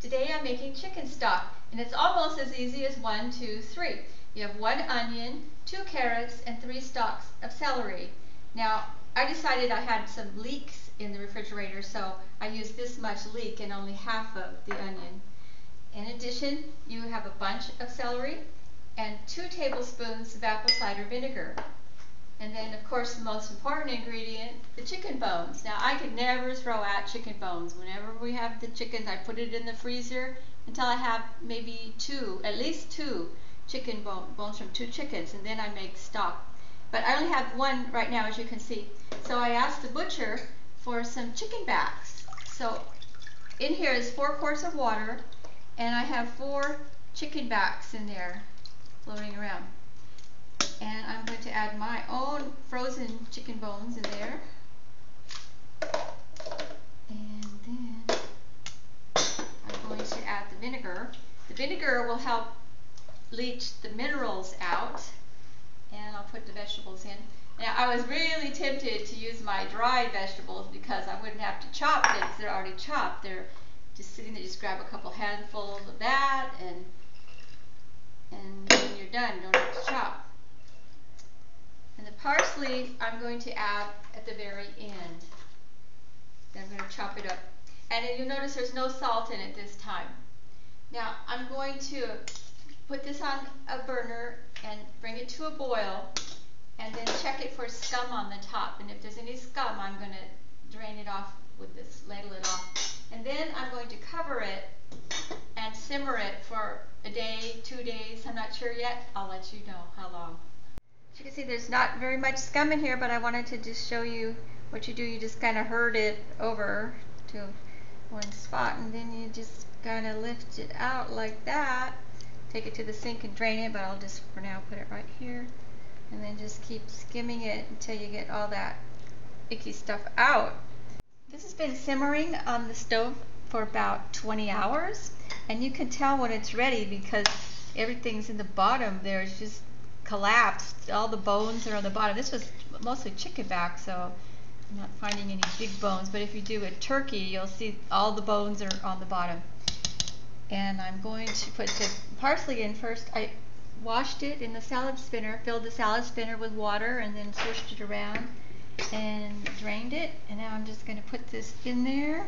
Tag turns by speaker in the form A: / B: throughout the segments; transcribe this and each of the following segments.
A: Today I'm making chicken stock, and it's almost as easy as 1, 2, 3. You have 1 onion, 2 carrots, and 3 stalks of celery. Now, I decided I had some leeks in the refrigerator, so I used this much leek and only half of the onion. In addition, you have a bunch of celery and 2 tablespoons of apple cider vinegar. And then, of course, the most important ingredient, the chicken bones. Now, I could never throw out chicken bones. Whenever we have the chicken, I put it in the freezer until I have maybe at least two chicken bones from 2 chickens, and then I make stock. But I only have 1 right now, as you can see. So I asked the butcher for some chicken backs. So in here is 4 quarts of water, and I have 4 chicken backs in there floating around. And I'm going to add my own frozen chicken bones in there. And then I'm going to add the vinegar. The vinegar will help leach the minerals out. And I'll put the vegetables in. Now, I was really tempted to use my dried vegetables because I wouldn't have to chop them because they're already chopped. They're just sitting there. Just grab a couple handfuls of that, and when you're done, you don't have to chop. And the parsley I'm going to add at the very end. Then I'm going to chop it up. And then you'll notice there's no salt in it this time. Now I'm going to put this on a burner and bring it to a boil, and then check it for scum on the top. And if there's any scum, I'm going to drain it off with this, ladle it off. And then I'm going to cover it and simmer it for a day, 2 days. I'm not sure yet. I'll let you know how long. As you can see, there's not very much scum in here, but I wanted to just show you what you do. You just kind of herd it over to one spot, and then you just kind of lift it out like that. Take it to the sink and drain it, but I'll just for now put it right here, and then just keep skimming it until you get all that icky stuff out. This has been simmering on the stove for about 20 hours, and you can tell when it's ready because everything's in the bottom there. It's just collapsed. All the bones are on the bottom. This was mostly chicken back, so I'm not finding any big bones, but if you do a turkey, you'll see all the bones are on the bottom. And I'm going to put the parsley in first. I washed it in the salad spinner, filled the salad spinner with water, and then swished it around and drained it. And now I'm just going to put this in there.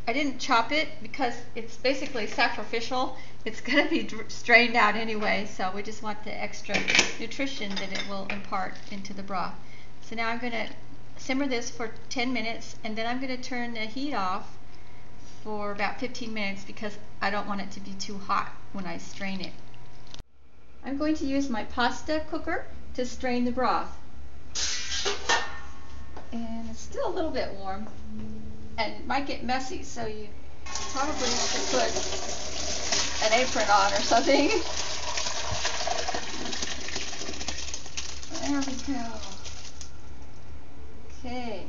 A: I didn't chop it because it's basically sacrificial. It's going to be strained out anyway, so we just want the extra nutrition that it will impart into the broth. So now I'm going to simmer this for 10 minutes, and then I'm going to turn the heat off for about 15 minutes because I don't want it to be too hot when I strain it. I'm going to use my pasta cooker to strain the broth. And it's still a little bit warm, and it might get messy, so you probably should put an apron on or something. There we go. Okay.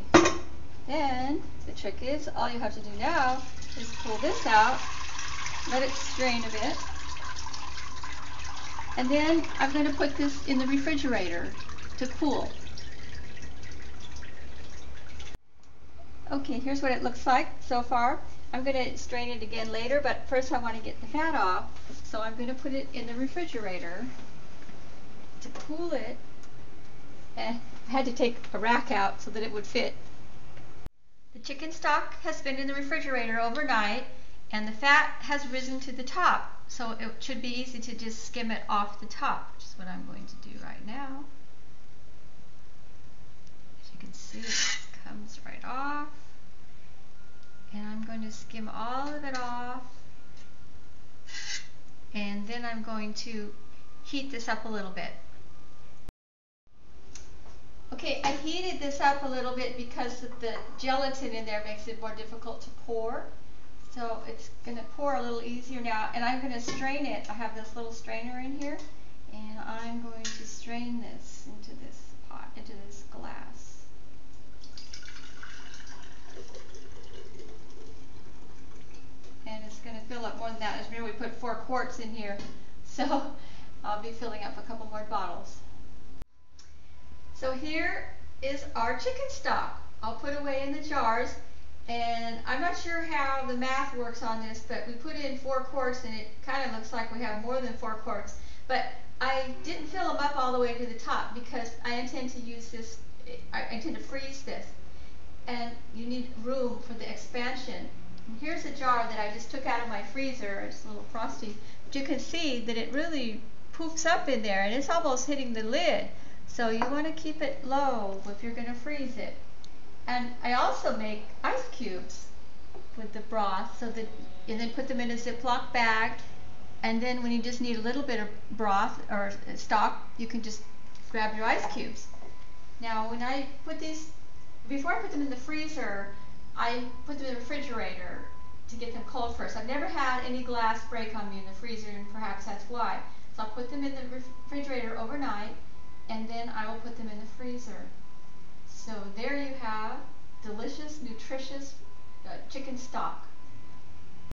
A: Then the trick is, all you have to do now is pull this out, let it strain a bit, and then I'm going to put this in the refrigerator to cool. Okay, here's what it looks like so far. I'm going to strain it again later, but first I want to get the fat off, so I'm going to put it in the refrigerator to cool it. And I had to take a rack out so that it would fit. The chicken stock has been in the refrigerator overnight, and the fat has risen to the top, so it should be easy to just skim it off the top, which is what I'm going to do right now. As you can see, it comes right off, and I'm going to skim all of it off, and then I'm going to heat this up a little bit. Okay, I heated this up a little bit because the gelatin in there makes it more difficult to pour. So it's going to pour a little easier now, and I'm going to strain it. I have this little strainer in here, and I'm going to strain this into this pot, into this glass. And it's going to fill up more than that. As remember, we put 4 quarts in here, so I'll be filling up a couple more bottles. So here is our chicken stock. I'll put away in the jars, And I'm not sure how the math works on this, but we put in 4 quarts and it kind of looks like we have more than 4 quarts. But I didn't fill them up all the way to the top because I intend to use this, I intend to freeze this. And you need room for the expansion. And here's a jar that I just took out of my freezer. It's a little frosty. But you can see that it really poofs up in there and it's almost hitting the lid. So you want to keep it low if you're going to freeze it. And I also make ice cubes with the broth, so that, and then put them in a Ziploc bag, and then when you just need a little bit of broth or stock, you can just grab your ice cubes. Now when I put these, before I put them in the freezer, I put them in the refrigerator to get them cold first. I've never had any glass break on me in the freezer, and perhaps that's why. So I'll put them in the refrigerator overnight, and then I will put them in the freezer. So there you have delicious, nutritious chicken stock.